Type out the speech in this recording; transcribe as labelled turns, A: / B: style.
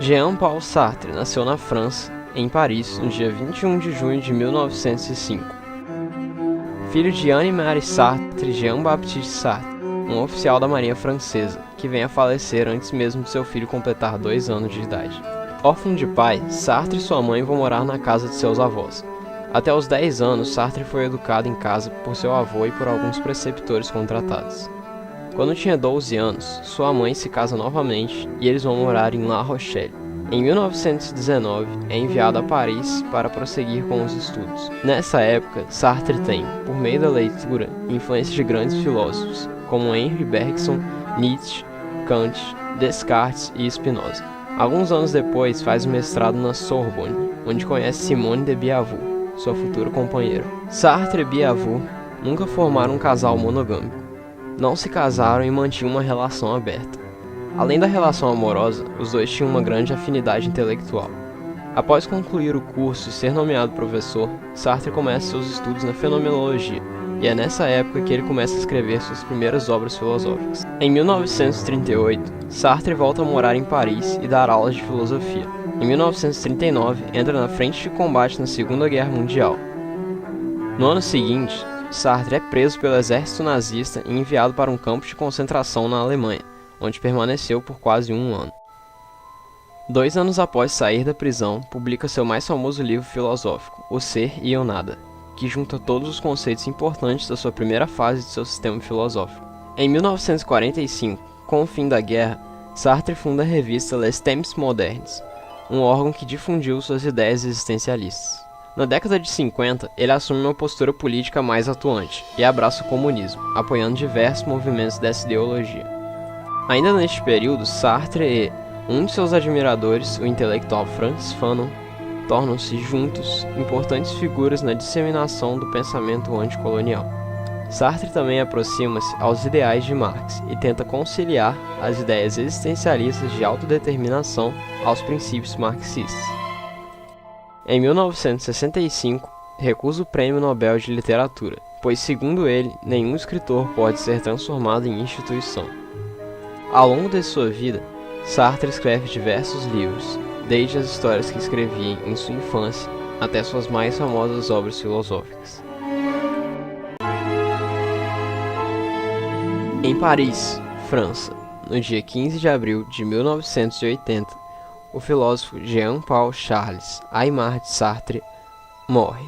A: Jean-Paul Sartre nasceu na França, em Paris, no dia 21 de junho de 1905. Filho de Anne-Marie Sartre e Jean-Baptiste Sartre, um oficial da Marinha Francesa, que vem a falecer antes mesmo de seu filho completar 2 anos de idade. Órfão de pai, Sartre e sua mãe vão morar na casa de seus avós. Até os 10 anos, Sartre foi educado em casa por seu avô e por alguns preceptores contratados. Quando tinha 12 anos, sua mãe se casa novamente e eles vão morar em La Rochelle. Em 1919, é enviado a Paris para prosseguir com os estudos. Nessa época, Sartre tem, por meio da leitura, influência de grandes filósofos, como Henri Bergson, Nietzsche, Kant, Descartes e Spinoza. Alguns anos depois, faz o mestrado na Sorbonne, onde conhece Simone de Beauvoir, sua futura companheira. Sartre e Beauvoir nunca formaram um casal monogâmico. Não se casaram e mantinham uma relação aberta. Além da relação amorosa, os dois tinham uma grande afinidade intelectual. Após concluir o curso e ser nomeado professor, Sartre começa seus estudos na fenomenologia, e é nessa época que ele começa a escrever suas primeiras obras filosóficas. Em 1938, Sartre volta a morar em Paris e dar aulas de filosofia. Em 1939, entra na frente de combate na Segunda Guerra Mundial. No ano seguinte, Sartre é preso pelo exército nazista e enviado para um campo de concentração na Alemanha, onde permaneceu por quase 1 ano. 2 anos após sair da prisão, publica seu mais famoso livro filosófico, O Ser e o Nada, que junta todos os conceitos importantes da sua primeira fase de seu sistema filosófico. Em 1945, com o fim da guerra, Sartre funda a revista Les Temps Modernes, um órgão que difundiu suas ideias existencialistas. Na década de 50, ele assume uma postura política mais atuante e abraça o comunismo, apoiando diversos movimentos dessa ideologia. Ainda neste período, Sartre e um de seus admiradores, o intelectual Frantz Fanon, tornam-se juntos importantes figuras na disseminação do pensamento anticolonial. Sartre também aproxima-se aos ideais de Marx e tenta conciliar as ideias existencialistas de autodeterminação aos princípios marxistas. Em 1965, recusa o Prêmio Nobel de Literatura, pois, segundo ele, nenhum escritor pode ser transformado em instituição. Ao longo de sua vida, Sartre escreve diversos livros, desde as histórias que escrevia em sua infância até suas mais famosas obras filosóficas. Em Paris, França, no dia 15 de abril de 1980, o filósofo Jean-Paul Charles Aymar de Sartre morre.